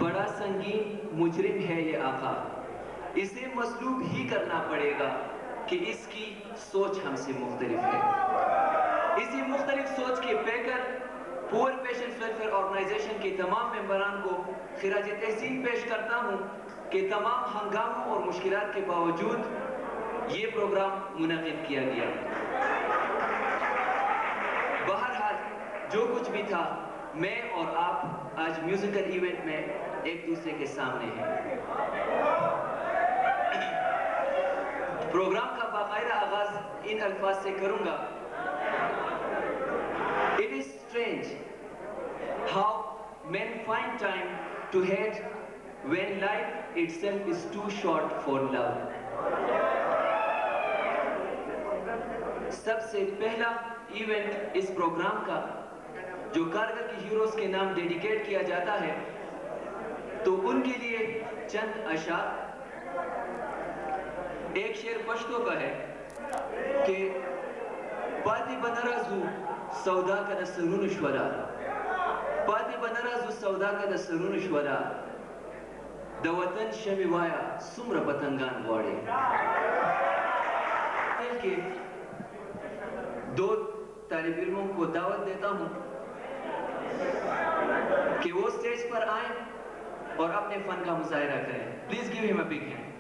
बड़ा संगीन मुजरिम है ये आका, इसे मसलूब ही करना पड़ेगा कि इसकी सोच हमसे मुख्तलिफ है। इसी मुख्तलिफ सोच के पैकर पुअर पेशेंट्स वेलफेयर ऑर्गेनाइजेशन के तमाम मेंबरान को खिराज तहसीन पेश करता हूँ कि तमाम हंगामों और मुश्किलात के बावजूद ये प्रोग्राम मुनक़िद किया गया। बहरहाल जो कुछ भी था, मैं और आप आज म्यूजिकल इवेंट में एक दूसरे के सामने हैं। प्रोग्राम का बाकायदा आगाज इन अल्फाज से करूंगा। It is strange how men find time to hate when life itself is too short for love. सबसे पहला इवेंट इस प्रोग्राम का जो कारगिल के हीरोज के नाम डेडिकेट किया जाता है, तो उनके लिए चंद अशार। एक शेर पश्तो का है कि पाती बनराजू सौदा का दसरुनश्वरा, पाती बनराजू सौदा का दसरुनश्वरा, दवतन शमिवाया सुम्र पतंगान वाड़े। के दो तालिब इल्मों को दावत देता हूं कि वो स्टेज पर आए और अपने फन का मुजाहिरा करें। Please give him a big hand.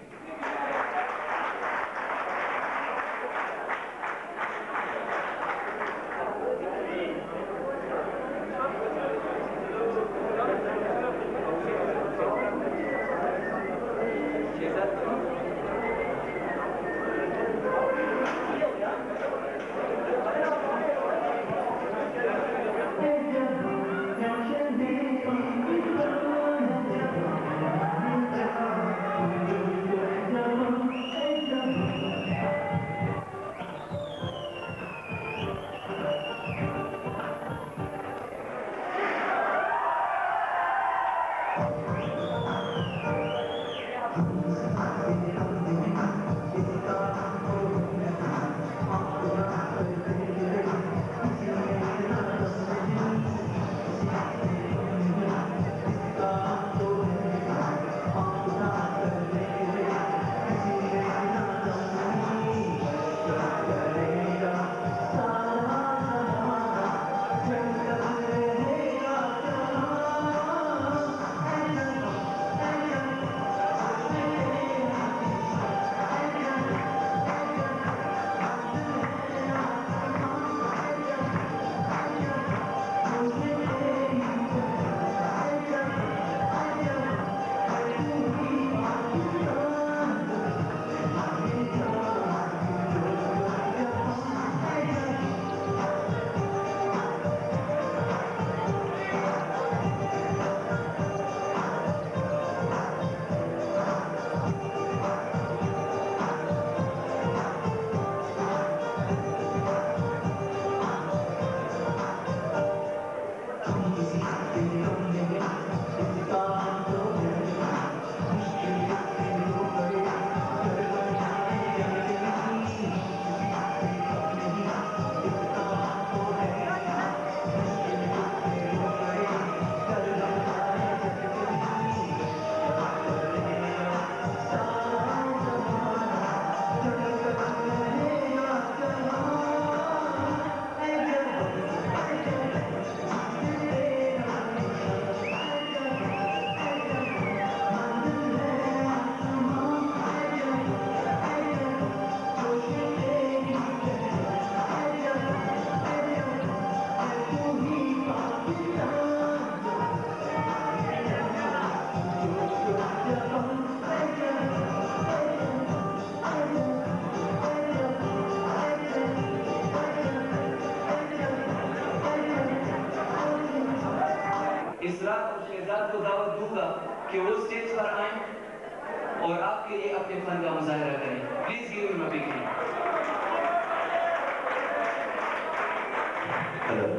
कि वो स्टेज पर आए और आपके लिए अपने फन का मुजाहरा करें। Please give him a big hand. Hello.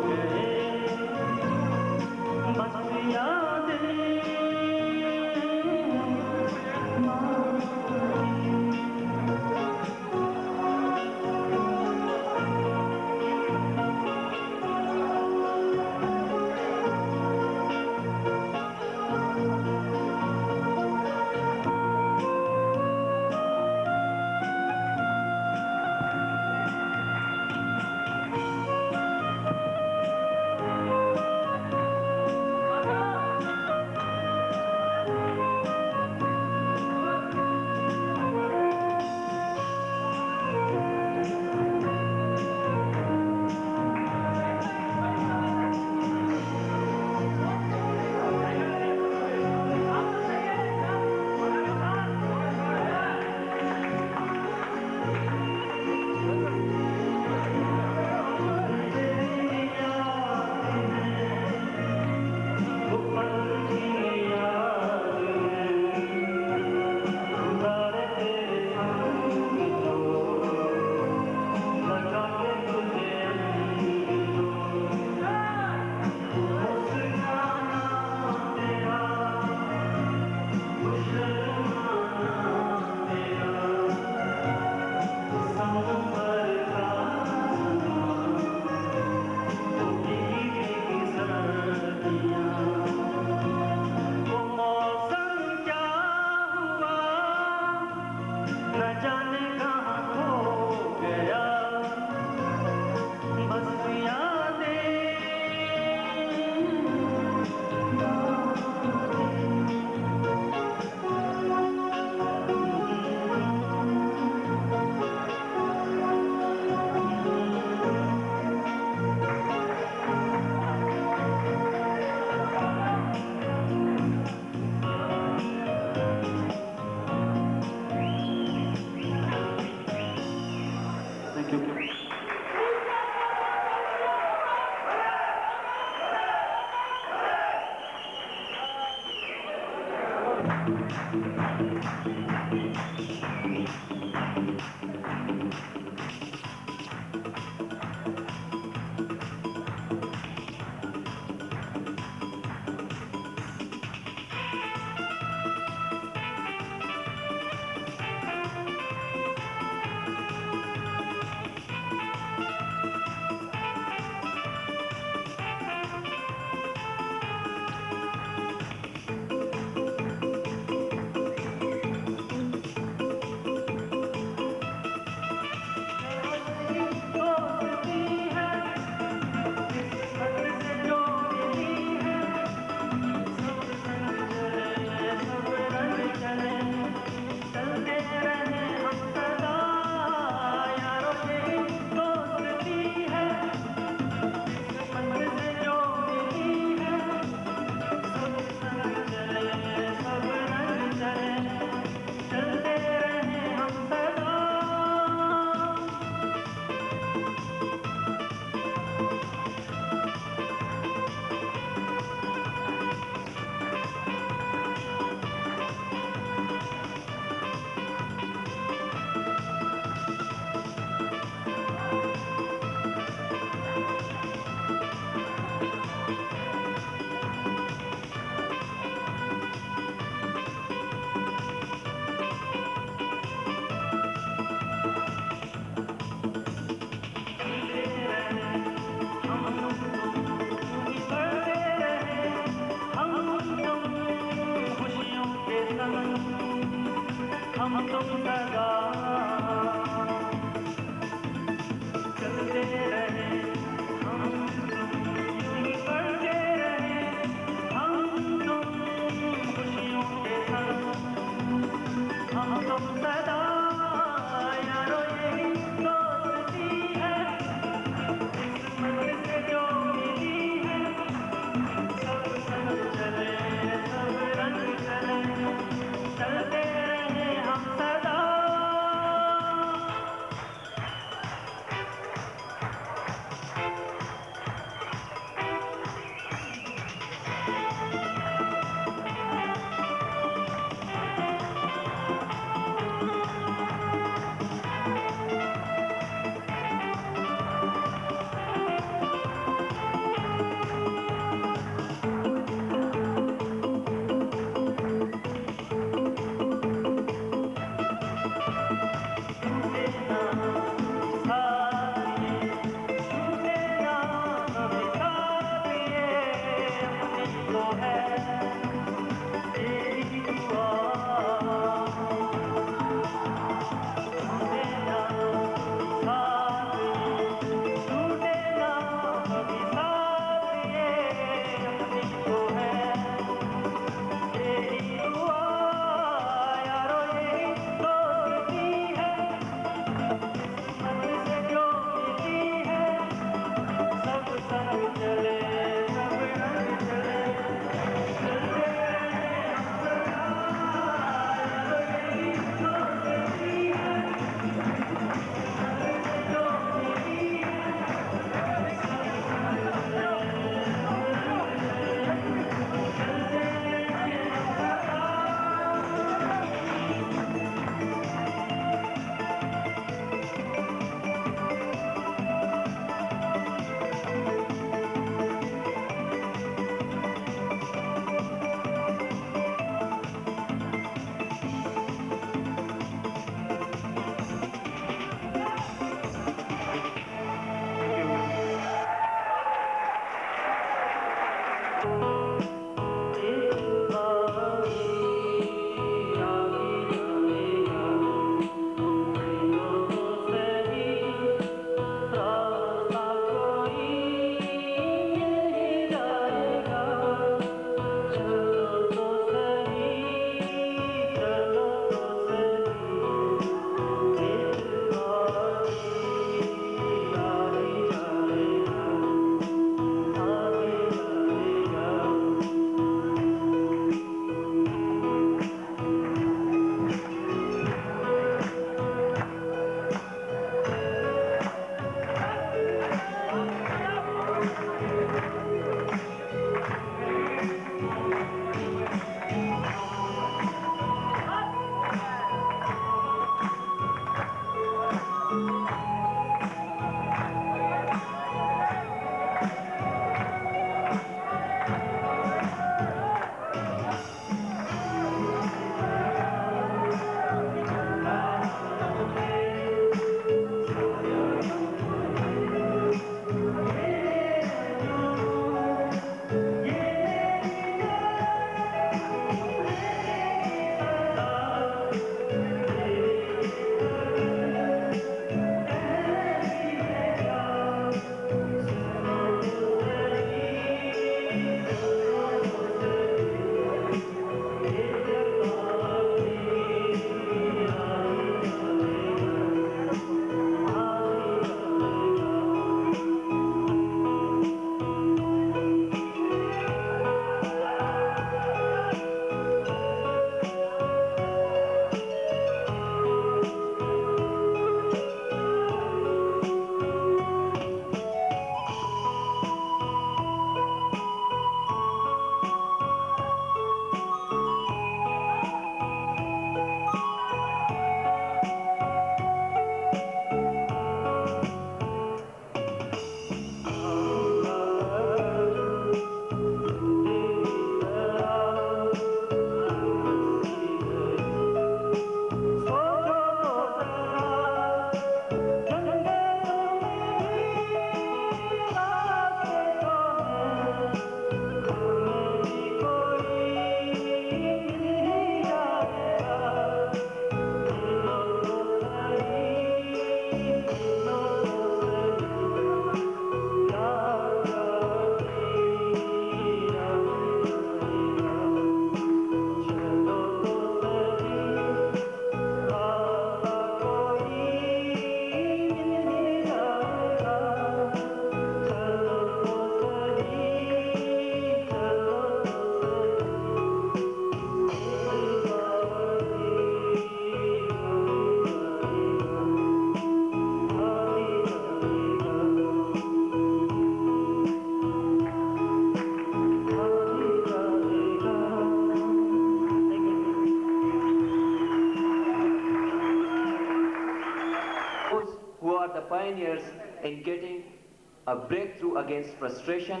a breakthrough against frustration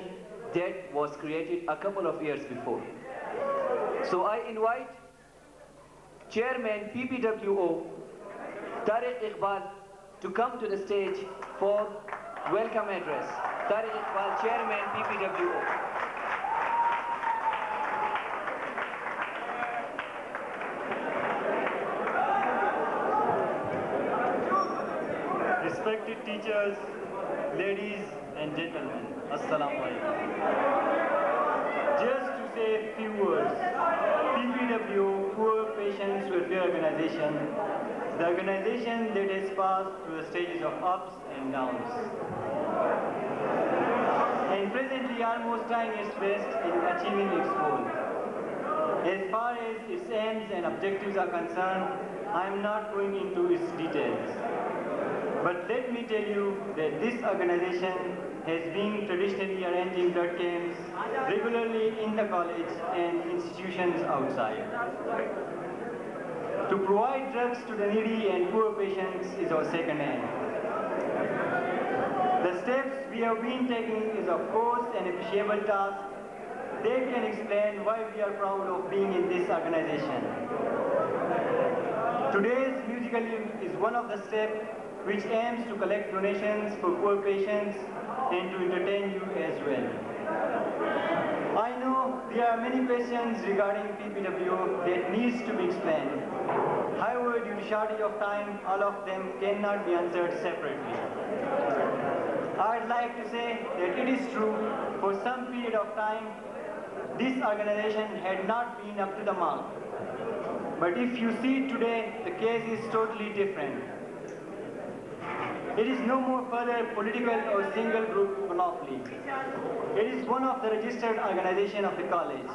that was created a couple of years before. So I invite Chairman PPWO, Tariq Iqbal, to come to the stage for welcome address. Tariq Iqbal, Chairman PPWO. Respected teachers, ladies and gentlemen, Assalamu alaikum. Just to say a few words, PPW, Poor Patients Welfare Organization, the organization that has passed through the stages of ups and downs, and presently almost trying its best in achieving its goal. As far as its aims and objectives are concerned, I am not going into its details. But let me tell you that this organization has been traditionally arranging blood camps regularly in the college and institutions outside. To provide drugs to the needy and poor patients is our second aim. The steps we have been taking is of course an appreciable task. They can explain why we are proud of being in this organization. Today's musical is one of the steps which aims to collect donations for poor patients and to entertain you as well. I know there are many questions regarding PPW that needs to be explained. However, due to shortage of time, all of them cannot be answered separately. I'd like to say that it is true, for some period of time, this organization had not been up to the mark. But if you see today, the case is totally different. It is no more further political or single group monopoly. It is one of the registered organization of the college,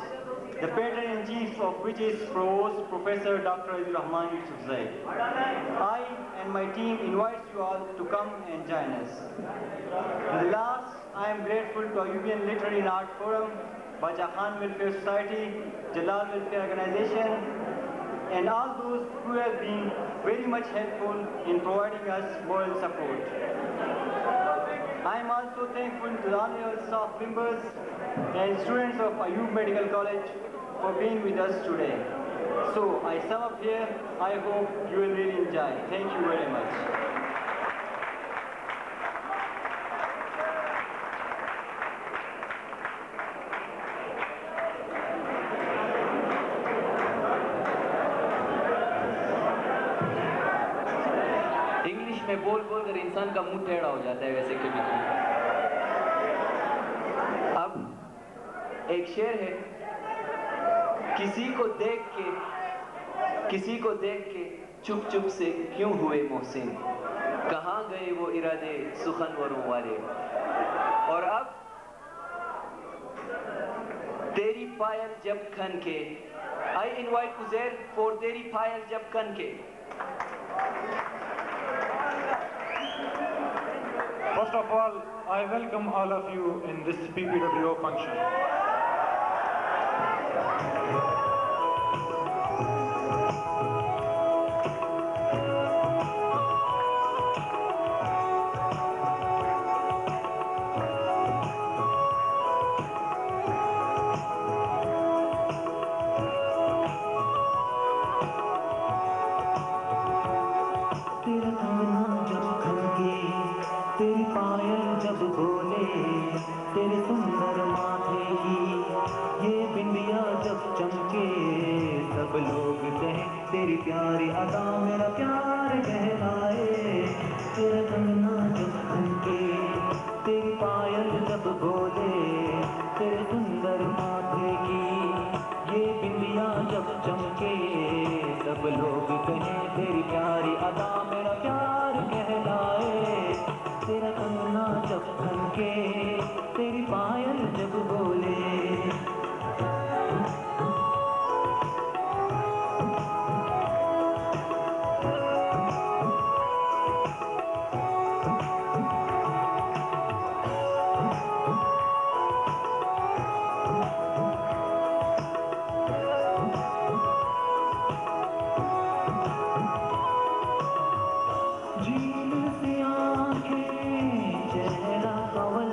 the patron-in-chief of which is Provost Professor Dr. Azizur Rahman Yusufzai. I and my team invite you all to come and join us. And last, I am grateful to Ayubian Literary and Art Forum, Bacha Khan Welfare Society, Jalal Welfare Organization, and all those who have been very much helpful in providing us moral support. I am also thankful to the honorable staff members and students of Ayub Medical College for being with us today. So I sum up here. I hope you will really enjoy. Thank you very much. में बोल बोल कर इंसान का मुंह टेढ़ा हो जाता है वैसे कभी कभी। अब एक शेर है, किसी को देख के चुप चुप से क्यों हुए मोहसिन, कहाँ गए वो इरादे सुखनवरों वाले। और अब तेरी पायल जब खन के, आई इनवाइट उजैर फॉर तेरी पायल जब खन के। First of all, I welcome all of you in this PPWO function. तेरी पायल जब बोले, तेरे सुंदर माथे की ये बिंदिया जब चमके, सब लोग कहें तेरी प्यारी अदा मेरा प्यार कहलाए। तेरा कंगना जब खनके, तेरी पायल जब बोले, तेरे सुंदर माथे की ये बिंदिया जब चमके, सब लोग कहें तेरी प्यारी अदा मेरा प्यार कहलाए। तेरा कंगना जब खनके, तेरी पायल जब बोले। झील सी आंखें, चेहरा कवल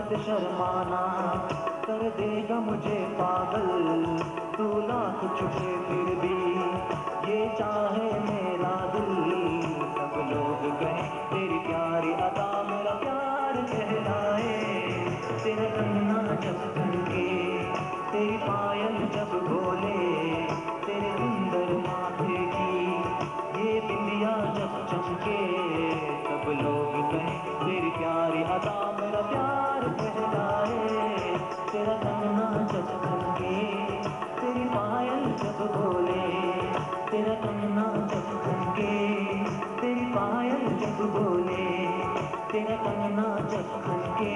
मत शर्माना, कर देगा मुझे पागल तू लाख छुपे फिर भी, ये चाहे मेरा दिल सब लोग कहें तेरी प्यारी अदा मेरा प्यार कहलाए। तेरा कंगना जब खनके, तेरी पायल जब बोले, तेरे सुंदर माथे की ये बिंदिया जब चमके, सब लोग कहें तेरी प्यारी अदा मेरा प्यार कहलाए। तेरा कंगना जब खनके, तेरी पायल जब बोले, तेरा कंगना जब खनके, तेरी पायल जब बोले, तेरा कंगना जब खनके,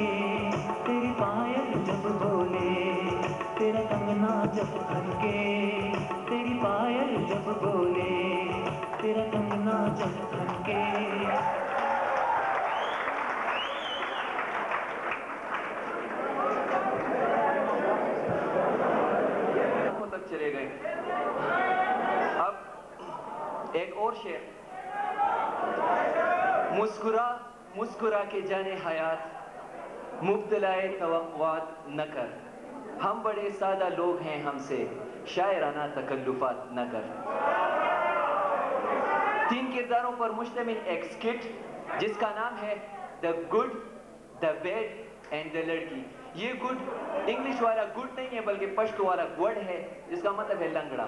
तेरी पायल जब बोले, तेरा कंगना जब खनके, तेरी पायल जब बोले, तेरा कंगना जब खनके। तक चले गए। अब एक और शेर। मुस्कुरा मुस्कुरा के जाने हयात, मुब्तलाए तवक्कुआत न कर, हम बड़े सादा लोग हैं हमसे शायराना तकल्लुफात न कर। 3 किरदारों पर मुश्तमिल एक स्किट जिसका नाम है the good, the bad and the लड़की। ये गुड इंग्लिश वाला गुड नहीं है बल्कि पश्तो वाला वर्ड है जिसका मतलब है लंगड़ा।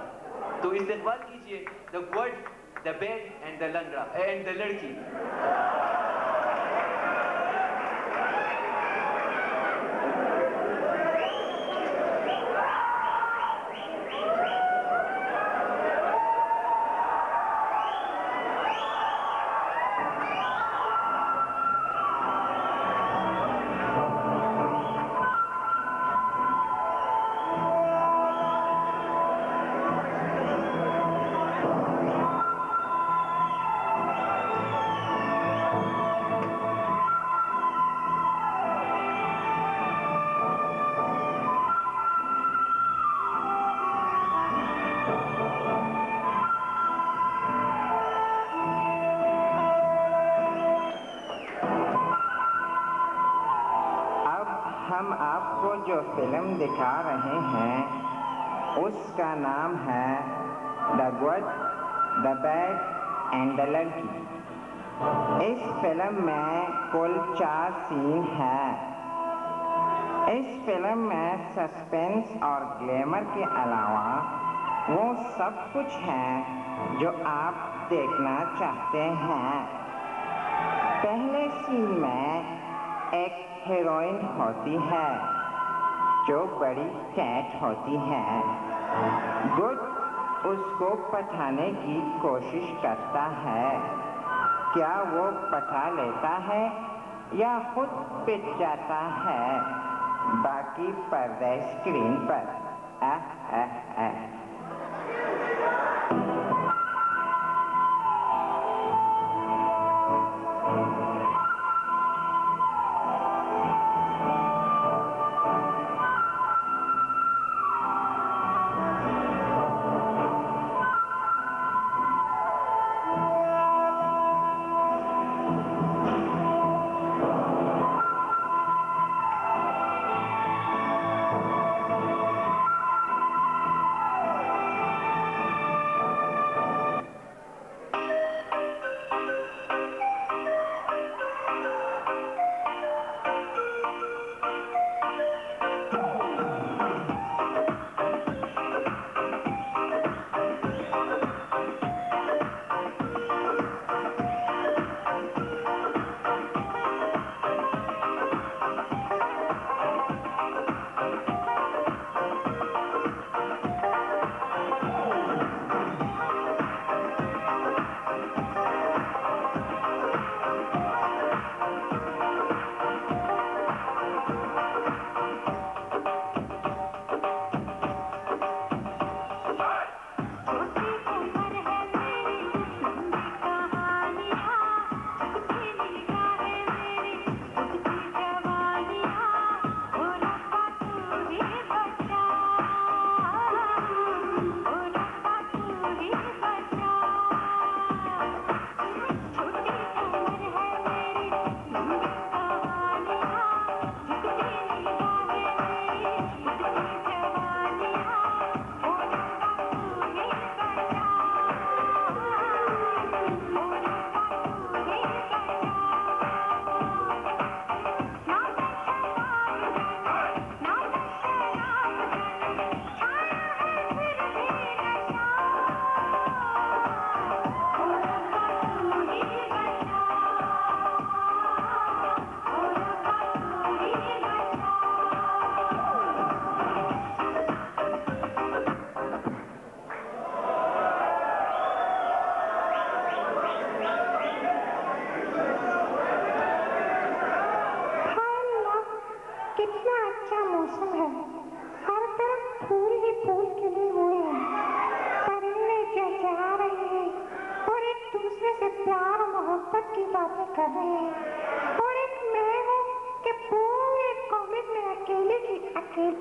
तो इस्तेमाल कीजिए the good, the bad and the लंगड़ा एंड द लड़की। हम आपको जो फिल्म दिखा रहे हैं उसका नाम है the good, the bad and the लड़की। इस फिल्म में कुल 4 सीन हैं। इस फिल्म में सस्पेंस और ग्लैमर के अलावा वो सब कुछ है जो आप देखना चाहते हैं। पहले सीन में एक हीरोइन होती है जो बड़ी कैट होती है। गुड उसको पटाने की कोशिश करता है। क्या वो पटा लेता है या खुद पिट जाता है, बाकी पर्दे स्क्रीन पर। बातें कर रहे हैं और एक मैं हूँ कि पूरे कॉलेज में अकेले की अकेले।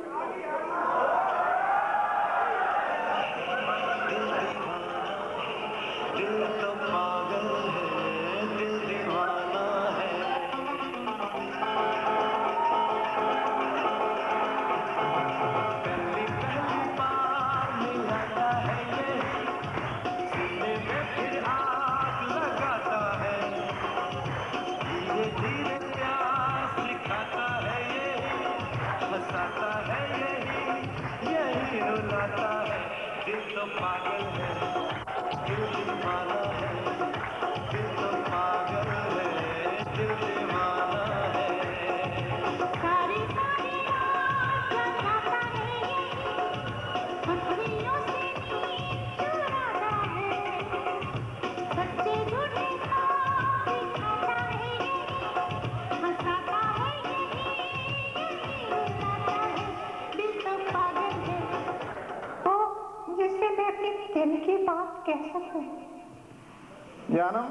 जानम,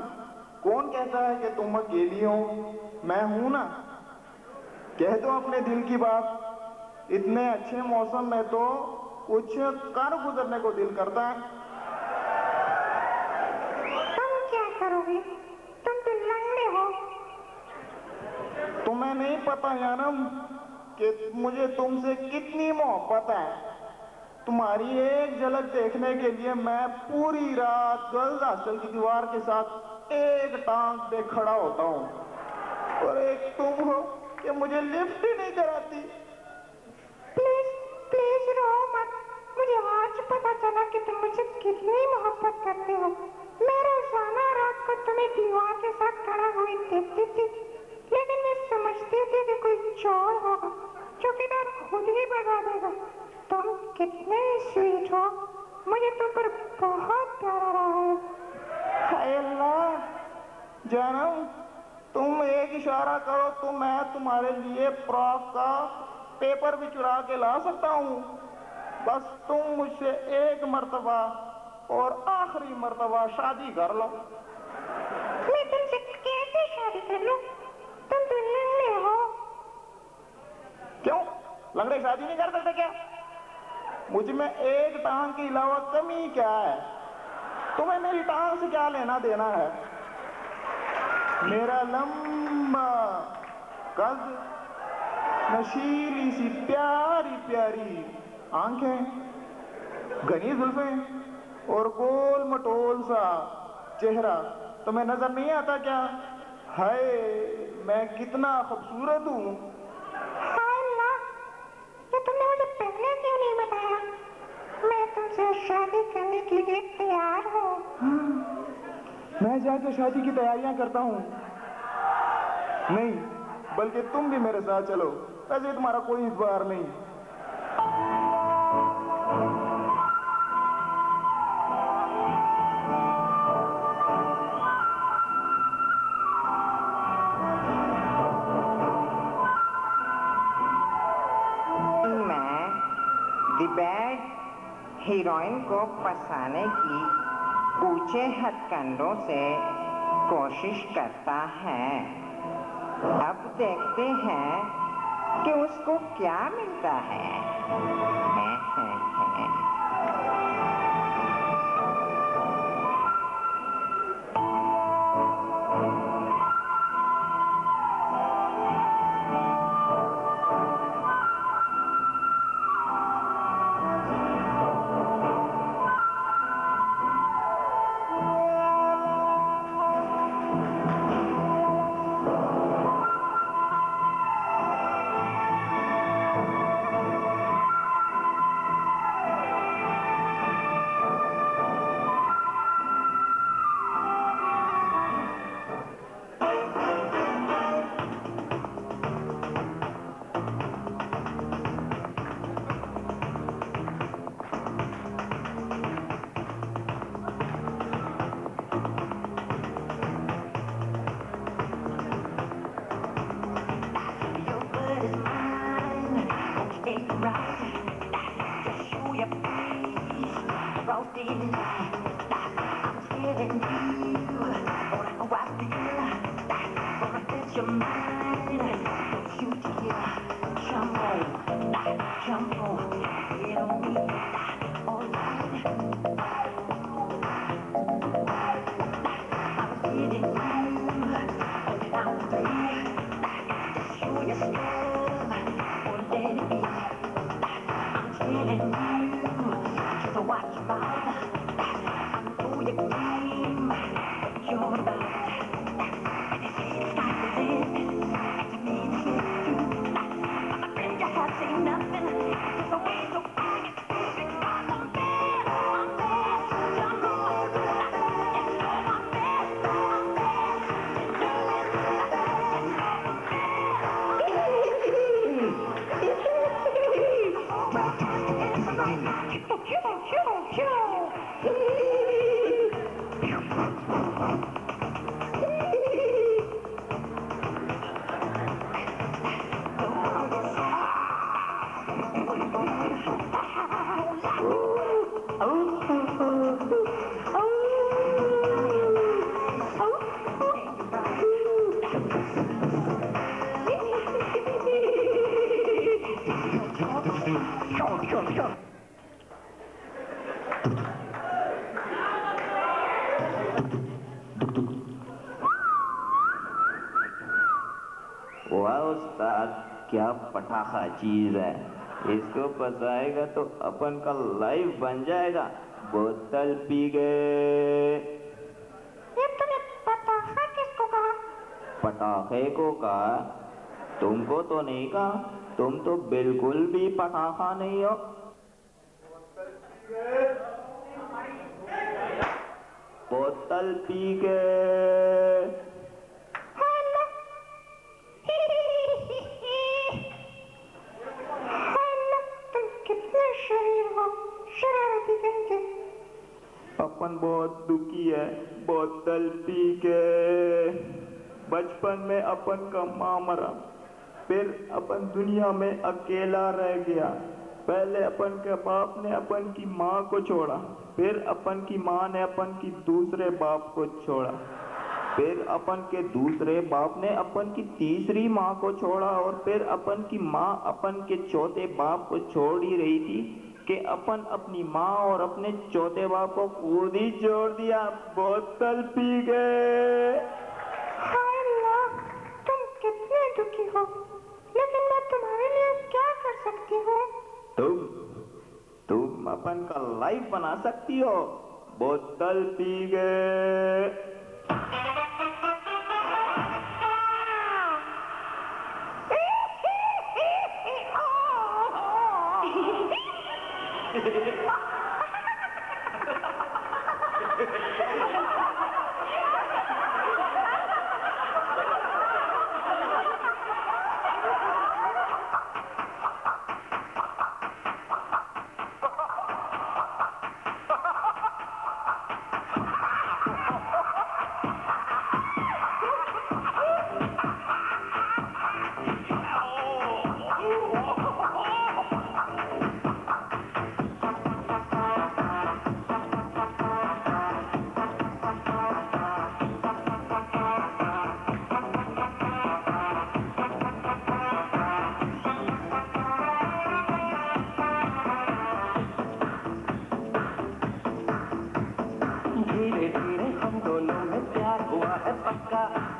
कौन कहता है कि तुम अकेली हो? मैं हूं ना। कह दो अपने दिल की बात। इतने अच्छे मौसम में तो कुछ कर गुजरने को दिल करता है। तुम क्या करोगे? तुम तो लंगड़े हो। तुम्हें नहीं पता जानम कि मुझे तुमसे कितनी मोहब्बत है। तुम्हारी एक झलक देखने के लिए मैं पूरी रात गर्ल्स हॉस्टल की दीवार के साथ एक टांग पे खड़ा होता हूँ और एक तुम हो कि मुझे लिफ्ट ही नहीं कराती। प्लीज प्लीज रो मत। मुझे आज पता चला कि तुम मुझसे कितनी मोहब्बत करते हो। मैं रोजाना रात को तुम्हें दीवार के साथ खड़ा हुए देखती थी, लेकिन मैं समझती थी कि कोई चोर होगा, चौकीदार खुद ही भगा देगा। तुम कितने स्वीट हो। मुझे तुम पर बहुत प्यारा रहा है। हाय अल्लाह, जानम तुम एक इशारा करो तो मैं तुम्हारे लिए फ्रॉक का पेपर भी चुरा के ला सकता हूँ। बस तुम मुझसे एक मर्तबा और आखिरी मर्तबा शादी कर लो। मैं तुमसे कैसे शादी कर लूं? तुम तो लंगड़े हो। क्यों लंगड़े शादी नहीं कर सकते क्या? मुझ में एक टांग के अलावा कमी क्या है? तुम्हें मेरी टांग से क्या लेना देना है? मेरा लंबा कद, नशीली सी प्यारी प्यारी आंखें, घनी जुल्फें और गोल मटोल सा चेहरा तुम्हें नजर नहीं आता क्या? हाय मैं कितना खूबसूरत हूँ। तुमने मुझे पहले क्यों नहीं बताया? मैं तुमसे शादी करने के लिए तैयार हूँ। मैं जाके शादी की तैयारियां करता हूँ। नहीं, बल्कि तुम भी मेरे साथ चलो। वैसे तुम्हारा कोई इतबार नहीं। बैड हीरोइन को फंसाने की ऊंचे हथकंडों से कोशिश करता है। अब देखते हैं कि उसको क्या मिलता है। your mind. Don't you dare jump on, get on me, alright. I'm feeding you down the way. Just show your stuff, or let it be. I'm telling you, just watch your mouth. I know your game, what you're about. वाह उस्ताद, क्या पटाखा चीज है। इसको फंसाएगा तो अपन का life बन जाएगा। बोतल पी गए। ये तूने पटाखा किसको कहा? पटाखे को कहा, तुमको तो नहीं कहा। तुम तो बिल्कुल भी पटाखा नहीं हो। बोतल पी गए। तुम कितने शरीर हो, शरारती कहेंगे। अपन बहुत दुखी है। बोतल पी के। बचपन में अपन का माँ मरा, फिर अपन दुनिया में अकेला रह गया। पहले अपन के बाप ने अपन की माँ को छोड़ा, फिर अपन की माँ ने अपन की दूसरे बाप को छोड़ा, फिर अपन के दूसरे बाप ने अपन की तीसरी माँ को छोड़ा, और फिर अपन की माँ अपन के चौथे बाप को छोड़ ही रही थी कि अपन अपनी माँ और अपने चौथे बाप को खुद ही छोड़ दिया। बोतल पी गए। हाय अल्लाह, तुम कितने दुखी हो, लेकिन मैं तुम्हारे लिए क्या कर सकती हूँ? तुम अपन का लाइफ बना सकती हो। बोतल पी गए।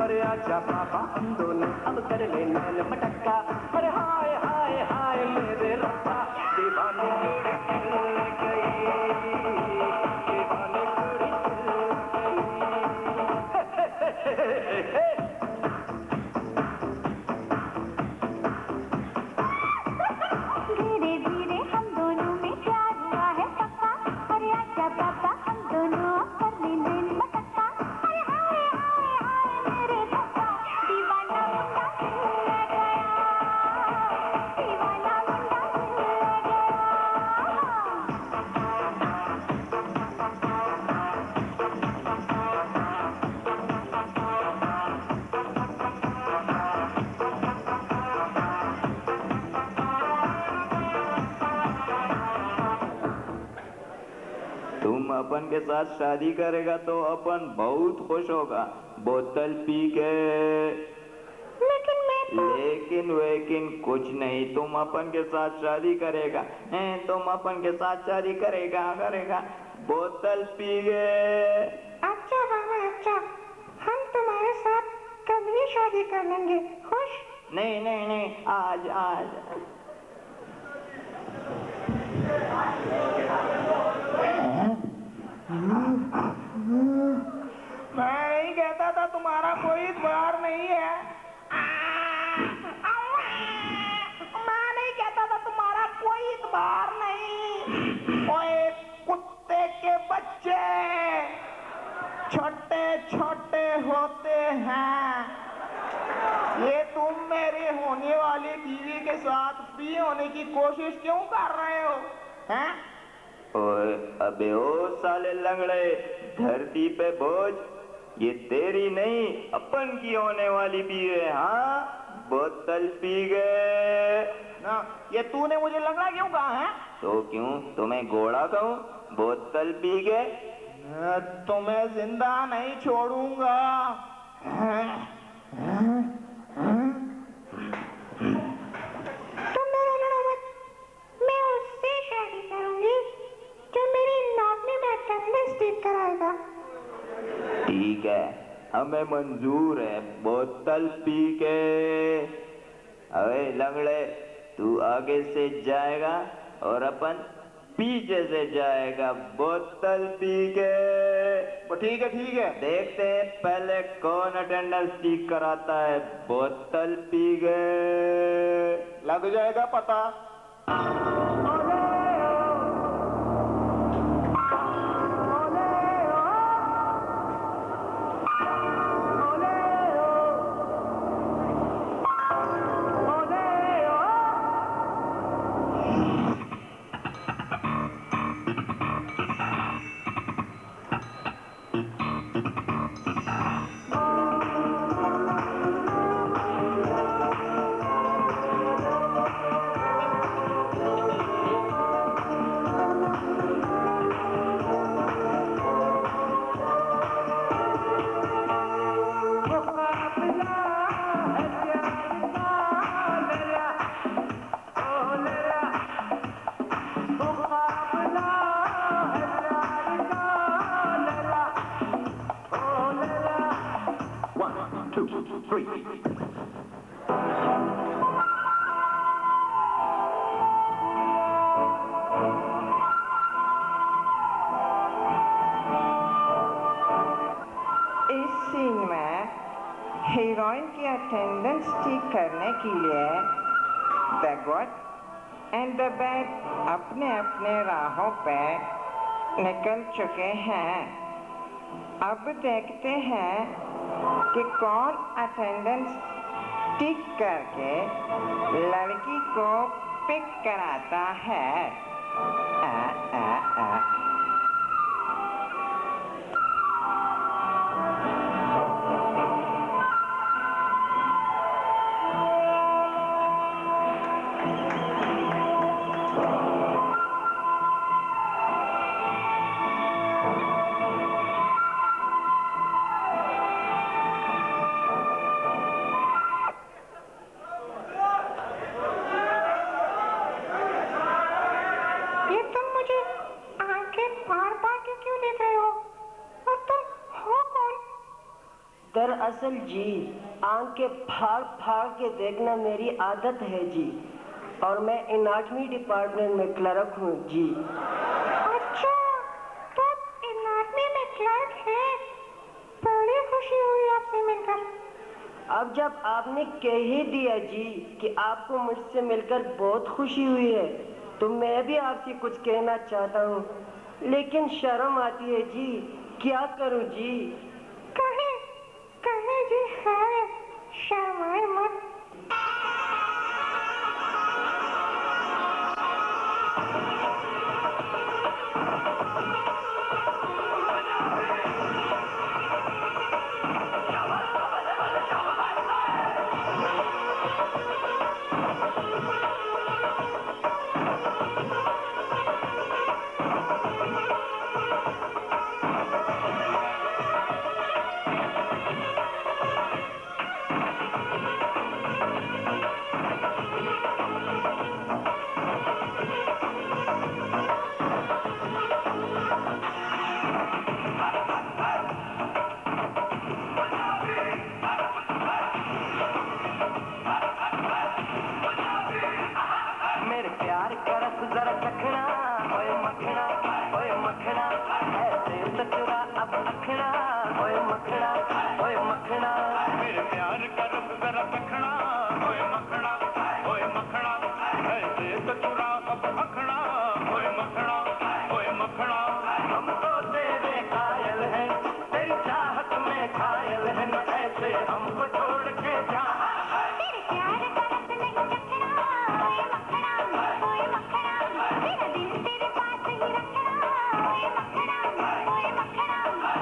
अरे आजा पापा हम दोनों अब कर ले नैन मटक्का। अरे हाय हाय हाय मेरे रब्बा, दीवानी कुड़ी चल गई, दीवानी कुड़ी चल गई। धीरे धीरे हम दोनों में प्यार हुआ है पक्का। अरे आजा पापा हम दोनों अब कर ले नैन मटक्का। अरे हाय हाय हाय मेरे रब्बा, दीवाना मुंडा चल गया, दीवाना मुंडा चल गया। तुम अपन के साथ शादी करेगा तो अपन बहुत खुश होगा। बोतल पी के। वेकिन कुछ नहीं, तुम अपन के साथ शादी करेगा हैं, तुम अपन के साथ शादी करेगा करेगा, बोतल पी गए। अच्छा बाबा अच्छा, हम तुम्हारे साथ कल ही शादी कर लेंगे, खुश? नहीं नहीं नहीं, आज आज। मैं नहीं कहता था तुम्हारा कोई इतबार नहीं है। मैं नहीं कहता था तुम्हारा कोई इतबार नहीं। ओए कुत्ते के बच्चे छोटे छोटे होते हैं। ये तुम मेरी होने वाली बीवी के साथ फ्री होने की कोशिश क्यों कर रहे हो हैं? ओए अबे ओ साले लंगड़े, धरती पे बोझ, ये तेरी नहीं अपन की होने वाली भी है। हाँ, बोतल पी गए ना, ये तूने मुझे लंगड़ा क्यों कहा है? तो क्यों तुम्हें घोड़ा कहूँ? बोतल पी गए। तुम्हें जिंदा नहीं छोड़ूंगा। तुम मेरा लड़ो मत, मैं उससे शादी करूंगी जो मेरी नौकरी में अटेंडेंस ठीक कराएगा। ठीक है, हमें मंजूर है, बोतल पी के। अबे लंगड़े, तू आगे से जाएगा और अपन पीछे से जाएगा, बोतल पी के। ठीक है देखते हैं पहले कौन अटेंडेंस ठीक कराता है। बोतल पी गए। लग जाएगा पता। हीरोइन की अटेंडेंस ठीक करने के लिए the good and the bad अपने अपने राहों पे निकल चुके हैं। अब देखते हैं कि कौन अटेंडेंस ठीक करके लड़की को पिक कराता है। दरअसल जी, आंखें फाड़ फाड़ के देखना मेरी आदत है जी, और मैं एनाटॉमी डिपार्टमेंट में क्लर्क हूँ जी। अच्छा, तो एनाटॉमी में क्लर्क है। बड़ी खुशी हुई आपसे मिलकर। अब जब आपने कह ही दिया जी कि आपको मुझसे मिलकर बहुत खुशी हुई है, तो मैं भी आपसे कुछ कहना चाहता हूँ, लेकिन शर्म आती है जी। क्या करूँ जी? कहे जी, है, शर्माए मत। मखना ओए मखना ओए मखना मेरे प्यार का रंग जरा चखना ओए मखना ऐसे तो चुरा अब मखना ओए मखना हम तो तेरे कायल हैं तेरी चाहत में घायल हैं न ऐसे हमको छोड़ के जा तेरे प्यार का रस नहीं चखना ओए मखना मेरा दिल तेरे पास ही रखना ओए मखना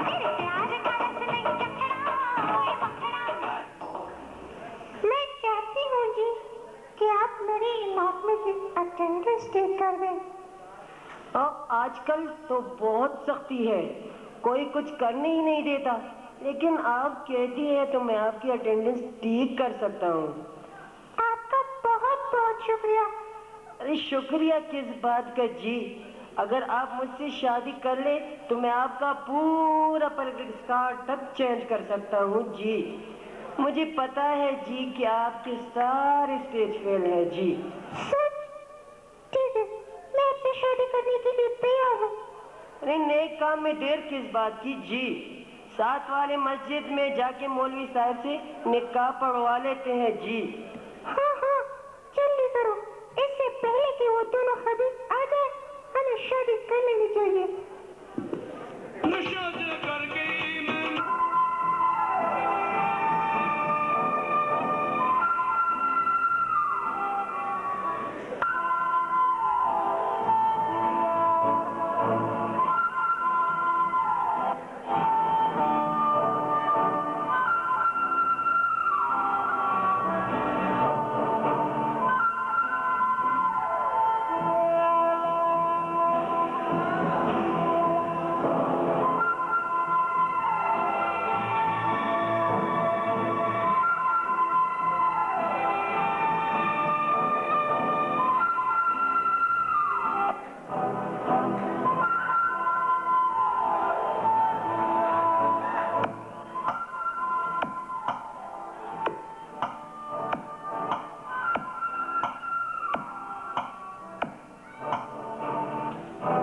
तेरे प्यार का रस नहीं चखना ओए मखना। मैं चाहती हूँ जी कि आप मेरी लॉक में से अटेंडेंस टेक कर दें। और आजकल तो बहुत सख्ती है, कोई कुछ करने ही नहीं देता, लेकिन आप कहती हैं तो मैं आपकी अटेंडेंस ठीक कर सकता हूँ। आपका बहुत बहुत शुक्रिया। अरे शुक्रिया किस बात का जी, अगर आप मुझसे शादी कर ले तो मैं आपका पूरा पॉलिटिक्स कार्ड तक चेंज कर सकता हूँ जी। मुझे पता है जी कि आपके सारे स्टेज फेल हैं जी। सच? ठीक है, मैं आपसे शादी करने के लिए तैयार हूँ। अरे नेक काम में देर किस बात की जी, साथ वाले मस्जिद में जाके मौलवी साहब से निकाह पढ़वा लेते हैं जी। हाँ हाँ, जल्दी करो, इससे पहले कि वो दोनों हबीब आ जाए हमें शादी कर लेनी चाहिए।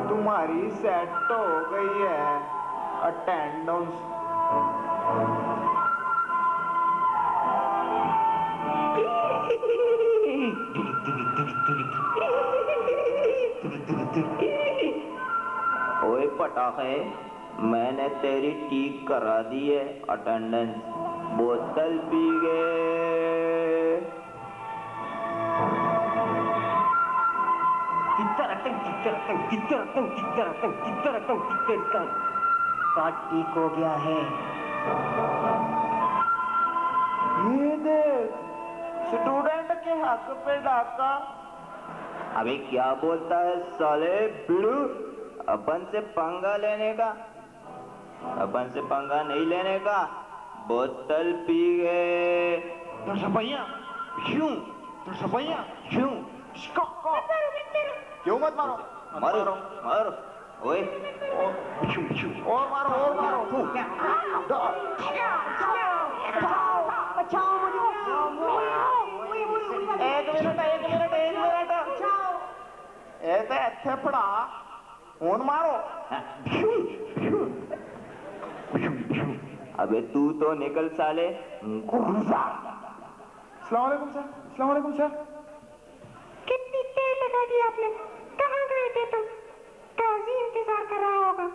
तुम्हारी सेट हो गई है अटेंडेंस। ओए पटाखे, मैंने तेरी ठीक करा दी है अटेंडेंस, बोतल पी गए। कार्ड ठीक हो गया है। ये देख, स्टूडेंट के हक पे डाका। अबे क्या बोलता है साले बिड़ू, अपन से पंगा लेने का, अपन से पंगा नहीं लेने का, बोतल पी गए। तो सपैया क्यों, तो सपैया क्यों, क्यों मत मारो, मारो मारो ओए, और मारो और मारो। बचाओ मुझे। एक मिनट ऐसे अच्छे पड़ा फोन मारो। अबे तू तो निकल साले। अस्सलाम वालेकुम सर। कितनी देर लगा दी आपने, कहाँ गए थे तुम? काजी इंतजार कर रहा होगा।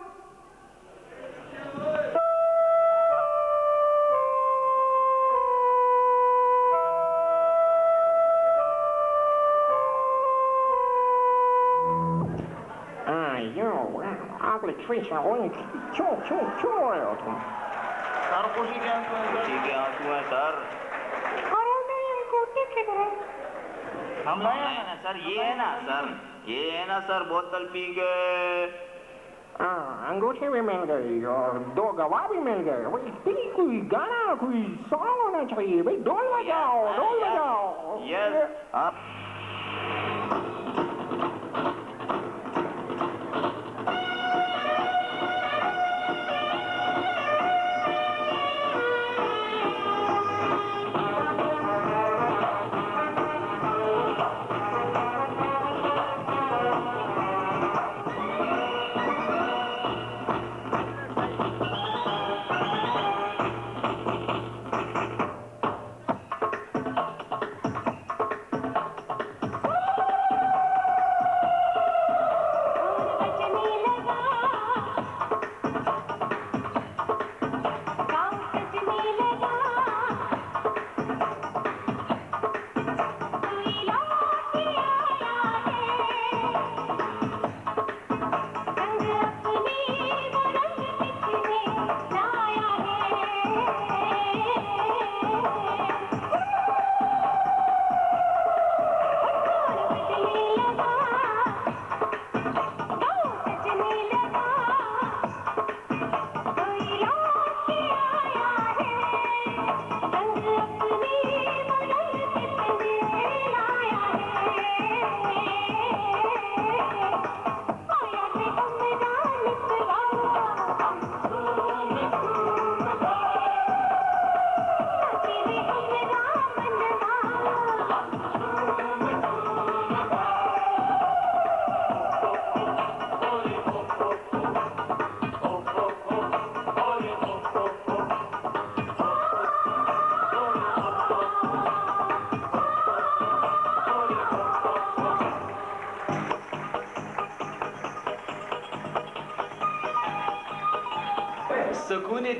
सर खुशी क्या खुशी के आंसू हैं सर। और मेरी अंगूठी किधर है? हम लाए है ना सर, ये है ना सर, ये है ना सर, बोतल पी गए। अंगूठी भी मिल गई और 2 गवाह भी मिल गए। भाई कोई गाना, कोई सॉन्ग होना चाहिए भाई। ढोल बजाओ, ढोल बजाओ। यस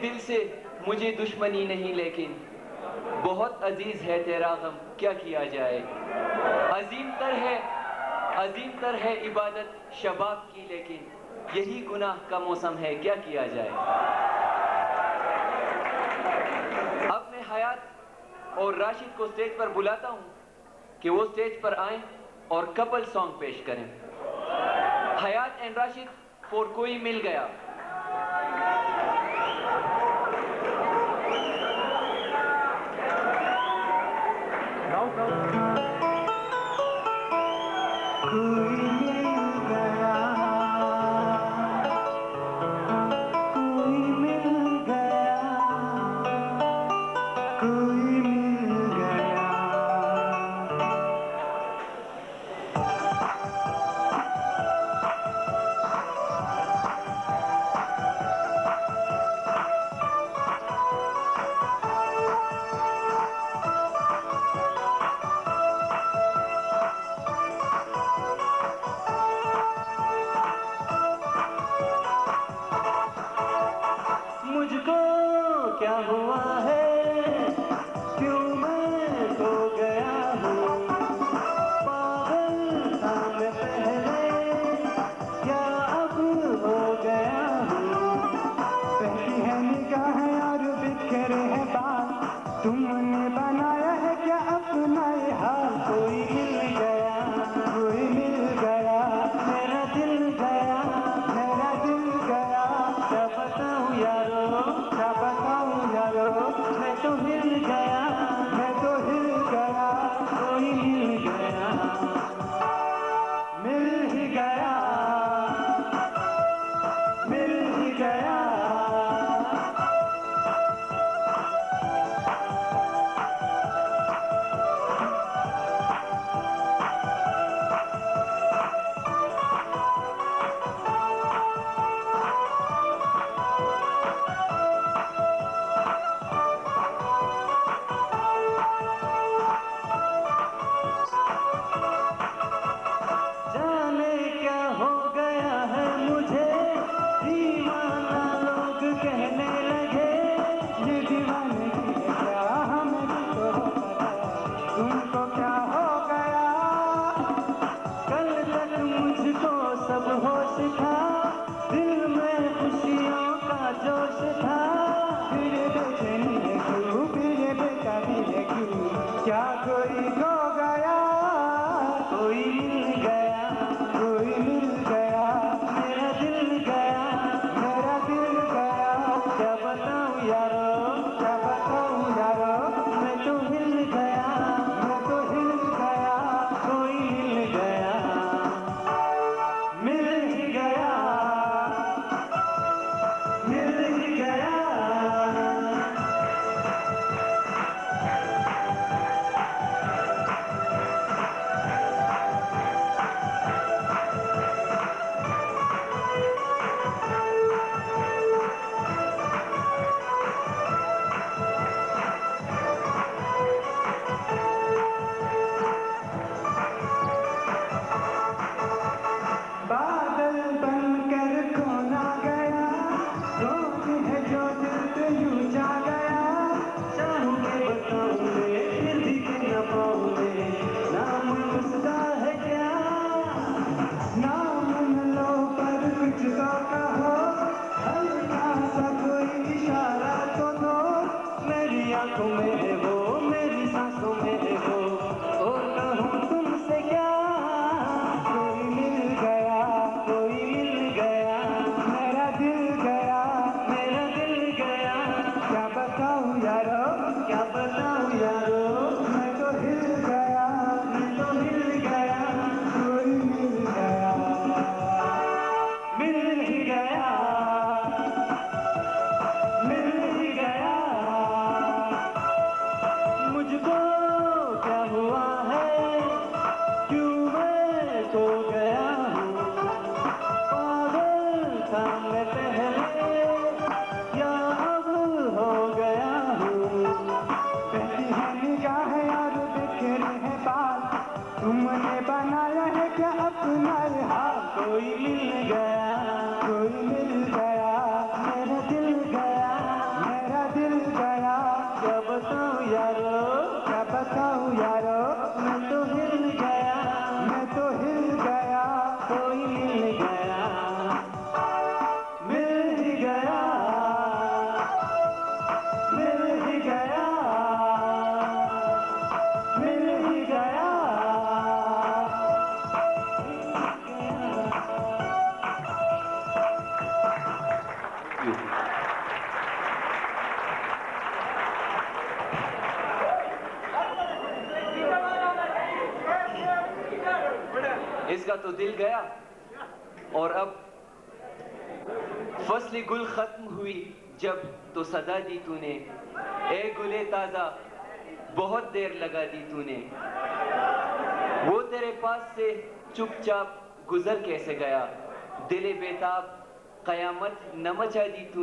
दिल से मुझे दुश्मनी नहीं, लेकिन बहुत अजीज है तेरा गम, क्या किया जाए। अजीम तर है इबादत शबाब की, लेकिन यही गुनाह का मौसम है, क्या किया जाए। अब मैं हयात और राशिद को स्टेज पर बुलाता हूं कि वो स्टेज पर आएं और कपल सॉन्ग पेश करें। हयात एंड राशिद फॉर कोई मिल गया। मुझको क्या हुआ है, क्यों मैं खो गया हूँ। पागल था मैं पहले, क्या अब हो गया हूँ। पहली है निगाह और बिखरे हैं बाल, तुमने बनाया है क्या अपना ये हाल। कोई मिल गया, कोई मिल गया, मेरा दिल गया, मेरा दिल गया। क्या बताऊँ यारो, क्या बताऊँ यारो, मैं तो हिल गया, मैं तो हिल गया। कोई मिल गया, मिल ही गया, मिल ही गया। जाने क्या हो गया है मुझे, दीवाना लोग कहने लगे। ये दीवाने की है क्या, हमें भी तो पता, तुमको क्या हो गया। कल तक मुझको सब होश था, दिल में खुशियों का जोश था। फिर ये बेचैनी है क्यों, फिर ये बेताबी है क्यों। क्या कोई खो गया, कोई मिल गया, कोई मिल गया। मेरा दिल गया, मेरा दिल गया। क्या बताऊँ यारो, क्या बताऊँ यारो, मैं तो हिल गया, मैं तो हिल गया। कोई मिल गया, मिल ही गया, मिल ही गया। इसका तो दिल गया और अब फसली गुल खत्म हुई जब तो सदा दी तूने, ए गुले ताजा बहुत देर लगा दी तूने। वो तेरे पास से चुपचाप गुजर कैसे गया, दिले बेताब कयामत न मचा दी तूने।